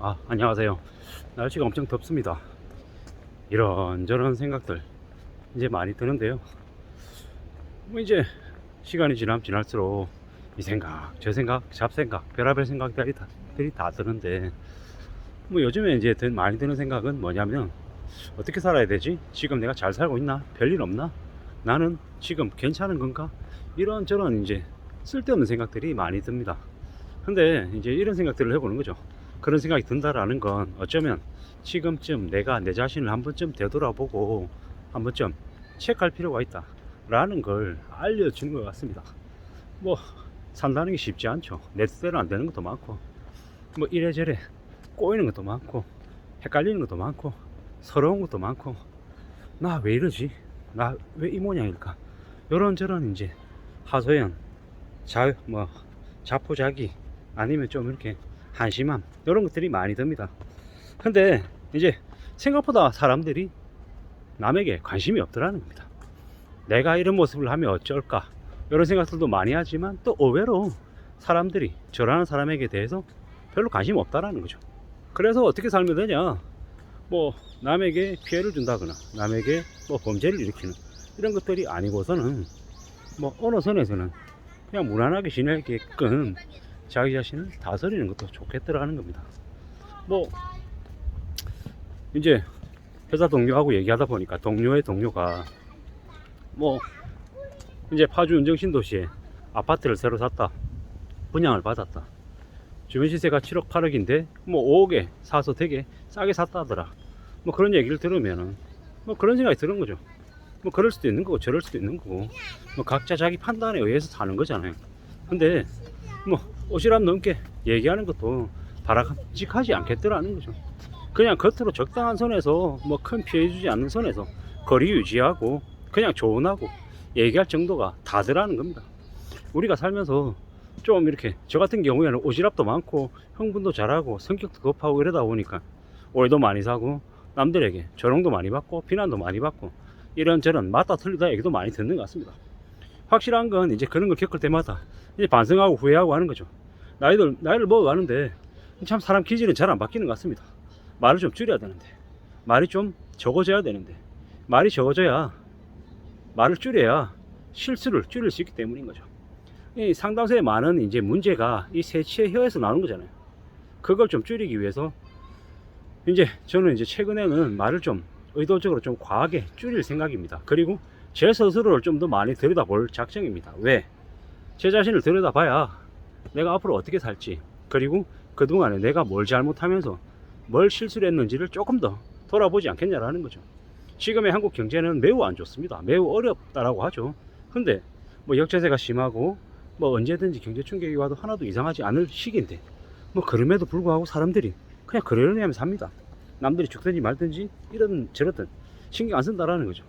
안녕하세요. 날씨가 엄청 덥습니다. 이런저런 생각들 이제 많이 드는데요. 이제 시간이 지나면 지날수록 이 생각, 저 생각, 잡생각, 별의별 생각들이 다 드는데, 요즘에 이제 많이 드는 생각은 뭐냐면, 어떻게 살아야 되지? 지금 내가 잘 살고 있나? 별일 없나? 나는 지금 괜찮은 건가? 이런저런 이제 쓸데없는 생각들이 많이 듭니다. 근데 이제 이런 생각들을 해보는 거죠. 그런 생각이 든다라는 건 어쩌면 지금쯤 내가 내 자신을 한 번쯤 되돌아보고 한 번쯤 체크할 필요가 있다 라는 걸 알려주는 것 같습니다. 뭐 산다는 게 쉽지 않죠. 내 뜻대로 안 되는 것도 많고, 뭐 이래저래 꼬이는 것도 많고, 헷갈리는 것도 많고, 서러운 것도 많고, 나 왜 이러지? 나 왜 이 모양일까? 요런저런 이제 하소연, 자포자기, 아니면 좀 이렇게 한심함, 이런 것들이 많이 듭니다. 근데 이제 생각보다 사람들이 남에게 관심이 없더라는 겁니다. 내가 이런 모습을 하면 어쩔까, 이런 생각들도 많이 하지만, 또 의외로 사람들이 저라는 사람에게 대해서 별로 관심 없다라는 거죠. 그래서 어떻게 살면 되냐, 뭐 남에게 피해를 준다거나 남에게 뭐 범죄를 일으키는 이런 것들이 아니고서는, 뭐 어느 선에서는 그냥 무난하게 지내게끔 자기 자신을 다스리는 것도 좋겠더라는 겁니다. 뭐 이제 회사 동료하고 얘기하다 보니까, 동료의 동료가 뭐 이제 파주 운정 신도시에 아파트를 새로 샀다, 분양을 받았다, 주변 시세가 7억 8억인데 뭐 5억에 사서 되게 싸게 샀다더라, 뭐 그런 얘기를 들으면은 뭐 그런 생각이 드는 거죠. 뭐 그럴 수도 있는 거고 저럴 수도 있는 거고, 뭐 각자 자기 판단에 의해서 사는 거잖아요. 근데 뭐 오지랖 넘게 얘기하는 것도 바람직하지 않겠더라는 거죠. 그냥 겉으로 적당한 선에서, 뭐 큰 피해 주지 않는 선에서 거리 유지하고 그냥 조언하고 얘기할 정도가 다더라는 겁니다. 우리가 살면서 좀 이렇게, 저 같은 경우에는 오지랖도 많고 흥분도 잘하고 성격도 급하고 이러다 보니까 오해도 많이 사고, 남들에게 조롱도 많이 받고 비난도 많이 받고, 이런저런 맞다 틀리다 얘기도 많이 듣는 것 같습니다. 확실한 건 이제 그런 걸 겪을 때마다 이제 반성하고 후회하고 하는 거죠. 나이를 먹어가는데 참 사람 기질은 잘 안 바뀌는 것 같습니다. 말을 좀 줄여야 되는데, 말이 좀 적어져야 되는데, 말이 적어져야, 말을 줄여야 실수를 줄일 수 있기 때문인 거죠. 이 상당수의 많은 이제 문제가 이 세치의 혀에서 나오는 거잖아요. 그걸 좀 줄이기 위해서 이제 저는 이제 최근에는 말을 좀 의도적으로 좀 과하게 줄일 생각입니다. 그리고 제 스스로를 좀 더 많이 들여다볼 작정입니다. 왜? 제 자신을 들여다봐야 내가 앞으로 어떻게 살지, 그리고 그동안에 내가 뭘 잘못하면서 뭘 실수를 했는지를 조금 더 돌아보지 않겠냐라는 거죠. 지금의 한국 경제는 매우 안 좋습니다. 매우 어렵다라고 하죠. 근데 뭐 역자세가 심하고 뭐 언제든지 경제 충격이 와도 하나도 이상하지 않을 시기인데, 뭐 그럼에도 불구하고 사람들이 그냥 그러려니 하면 삽니다. 남들이 죽든지 말든지 이런 저렇든 신경 안 쓴다라는 거죠.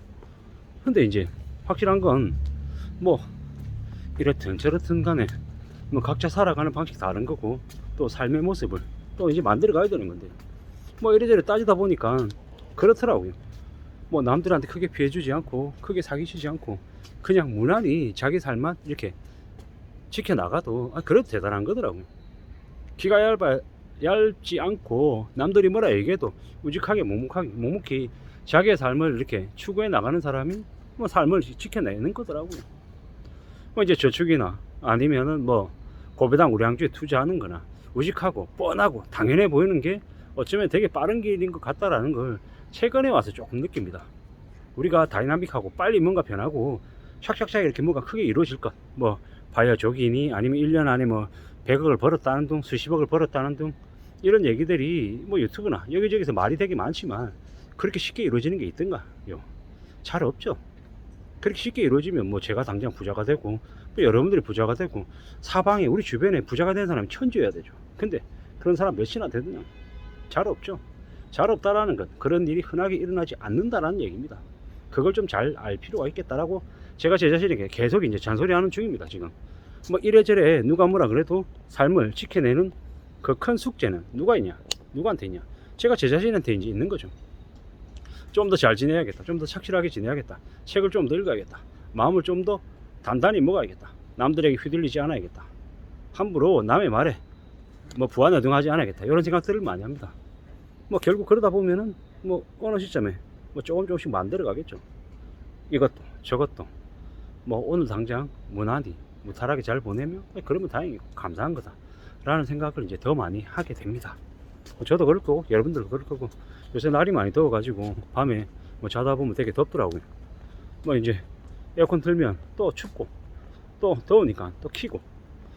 근데 이제 확실한 건 뭐 이렇든 저렇든 간에 뭐 각자 살아가는 방식 다른 거고, 또 삶의 모습을 또 이제 만들어 가야 되는 건데, 뭐 이래저래 따지다 보니까 그렇더라고요. 뭐 남들한테 크게 피해 주지 않고 크게 사기치지 않고 그냥 무난히 자기 삶만 이렇게 지켜나가도 그래도 대단한 거더라고요. 기가 얇지 않고 남들이 뭐라 얘기해도 우직하게 묵묵히 자기의 삶을 이렇게 추구해 나가는 사람이 뭐 삶을 지켜내는 거더라고요. 뭐 이제 저축이나 아니면은 뭐 고배당 우량주에 투자하는 거나 우직하고 뻔하고 당연해 보이는 게 어쩌면 되게 빠른 길인 것 같다라는 걸 최근에 와서 조금 느낍니다. 우리가 다이나믹하고 빨리 뭔가 변하고 샥샥샥 이렇게 뭐가 크게 이루어질 것, 뭐 바이오족이니 아니면 1년 안에 뭐 100억을 벌었다는 둥, 수십억을 벌었다는 둥, 이런 얘기들이 뭐 유튜브나 여기저기서 말이 되게 많지만 그렇게 쉽게 이루어지는 게 있던가요? 잘 없죠. 그렇게 쉽게 이루어지면 뭐 제가 당장 부자가 되고 또 여러분들이 부자가 되고 사방에 우리 주변에 부자가 된 사람이 천주여야 되죠. 근데 그런 사람 몇이나 되느냐? 잘 없죠. 잘 없다라는 건 그런 일이 흔하게 일어나지 않는다라는 얘기입니다. 그걸 좀 잘 알 필요가 있겠다라고 제가 제 자신에게 계속 이제 잔소리하는 중입니다. 지금 뭐 이래저래 누가 뭐라 그래도 삶을 지켜내는 그 큰 숙제는 누가 있냐? 누구한테 있냐? 제가 제 자신한테 이제 있는 거죠. 좀 더 잘 지내야겠다, 좀 더 착실하게 지내야겠다, 책을 좀 더 읽어야겠다, 마음을 좀 더 단단히 먹어야겠다, 남들에게 휘둘리지 않아야겠다, 함부로 남의 말에 뭐 부안어등하지 않아야겠다 이런 생각들을 많이 합니다. 뭐 결국 그러다 보면은 뭐 어느 시점에 뭐 조금씩 만들어 가겠죠. 이것도 저것도 뭐 오늘 당장 무난히 무탈하게 잘 보내면 그러면 다행이고 감사한 거다 라는 생각을 이제 더 많이 하게 됩니다. 저도 그럴 거고 여러분들도 그럴 거고. 요새 날이 많이 더워 가지고 밤에 뭐 자다 보면 되게 덥더라고요. 뭐 이제 에어컨 틀면 또 춥고 또 더우니까 또 키고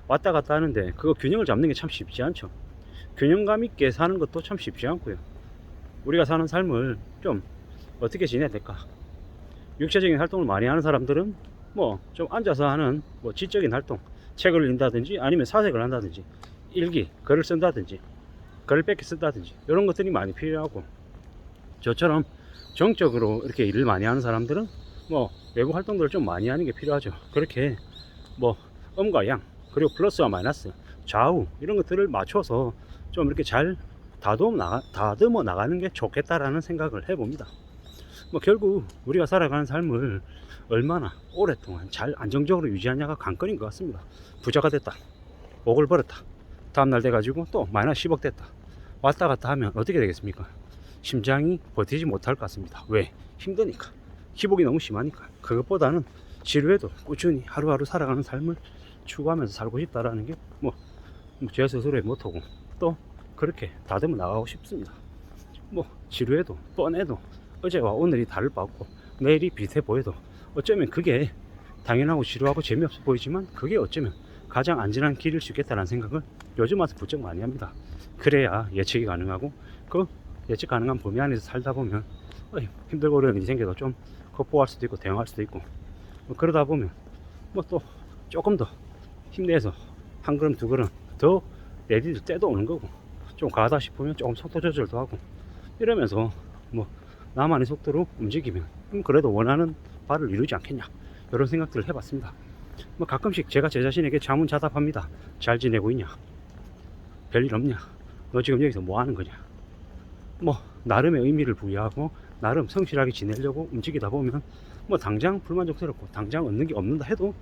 왔다 갔다 하는데 그거 균형을 잡는 게 참 쉽지 않죠. 균형감 있게 사는 것도 참 쉽지 않고요. 우리가 사는 삶을 좀 어떻게 지내야 될까? 육체적인 활동을 많이 하는 사람들은 뭐 좀 앉아서 하는 뭐 지적인 활동, 책을 읽는다든지 아니면 사색을 한다든지 일기, 글을 쓴다든지 글을 뺏기 쓴다든지 이런 것들이 많이 필요하고, 저처럼 정적으로 이렇게 일을 많이 하는 사람들은 뭐 외부 활동들을 좀 많이 하는 게 필요하죠. 그렇게 뭐 음과 양 그리고 플러스와 마이너스 좌우 이런 것들을 맞춰서 좀 이렇게 잘 다듬어 나가는 게 좋겠다라는 생각을 해봅니다. 뭐 결국 우리가 살아가는 삶을 얼마나 오랫동안 잘 안정적으로 유지하냐가 관건인 것 같습니다. 부자가 됐다, 옥을 벌었다, 다음날 돼가지고 또 마이너스 10억 됐다, 왔다 갔다 하면 어떻게 되겠습니까? 심장이 버티지 못할 것 같습니다. 왜? 힘드니까, 기복이 너무 심하니까. 그것보다는 지루해도 꾸준히 하루하루 살아가는 삶을 추구하면서 살고 싶다라는 게 제 스스로의 모토고, 또 그렇게 다듬어 나가고 싶습니다. 뭐 지루해도 뻔해도 어제와 오늘이 다를 바 없고 내일이 비슷해 보여도 어쩌면 그게 당연하고 지루하고 재미없어 보이지만 그게 어쩌면 가장 안전한 길일 수 있겠다는 생각을 요즘 와서 부쩍 많이 합니다. 그래야 예측이 가능하고 그 예측 가능한 범위 안에서 살다 보면 힘들고 어려운 일이 생겨도 좀 극복할 수도 있고 대응할 수도 있고, 뭐 그러다 보면 뭐 또 조금 더 힘내서 한 걸음 두 걸음 더 내디딜 때도 오는 거고, 좀 가다 싶으면 조금 속도 조절도 하고 이러면서 뭐 나만의 속도로 움직이면 그래도 원하는 바를 이루지 않겠냐 이런 생각들을 해봤습니다. 뭐 가끔씩 제가 제 자신에게 자문자답합니다. 잘 지내고 있냐? 별일 없냐? 너 지금 여기서 뭐 하는 거냐? 뭐 나름의 의미를 부여하고 나름 성실하게 지내려고 움직이다 보면 뭐 당장 불만족스럽고 당장 얻는 게 없는다 해도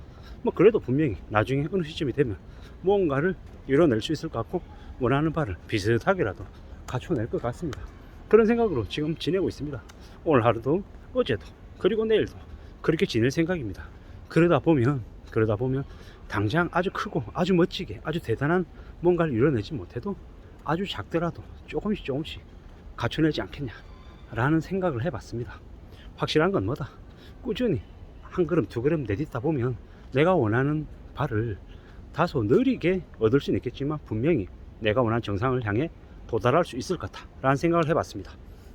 뭐 그래도 분명히 나중에 어느 시점이 되면 무언가를 이뤄낼 수 있을 것 같고 원하는 바를 비슷하게라도 갖춰낼 것 같습니다. 그런 생각으로 지금 지내고 있습니다. 오늘 하루도 어제도 그리고 내일도 그렇게 지낼 생각입니다. 그러다 보면 당장 아주 크고 아주 멋지게 아주 대단한 뭔가를 이뤄내지 못해도 아주 작더라도 조금씩 갖춰내지 않겠냐 라는 생각을 해봤습니다. 확실한 건 뭐다? 꾸준히 한 걸음 두 걸음 내딛다 보면 내가 원하는 바를 다소 느리게 얻을 수는 있겠지만 분명히 내가 원하는 정상을 향해 도달할 수 있을 것 같다 라는 생각을 해봤습니다.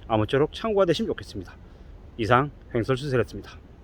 아무쪼록 참고가 되시면 좋겠습니다. 이상 횡설수설했습니다.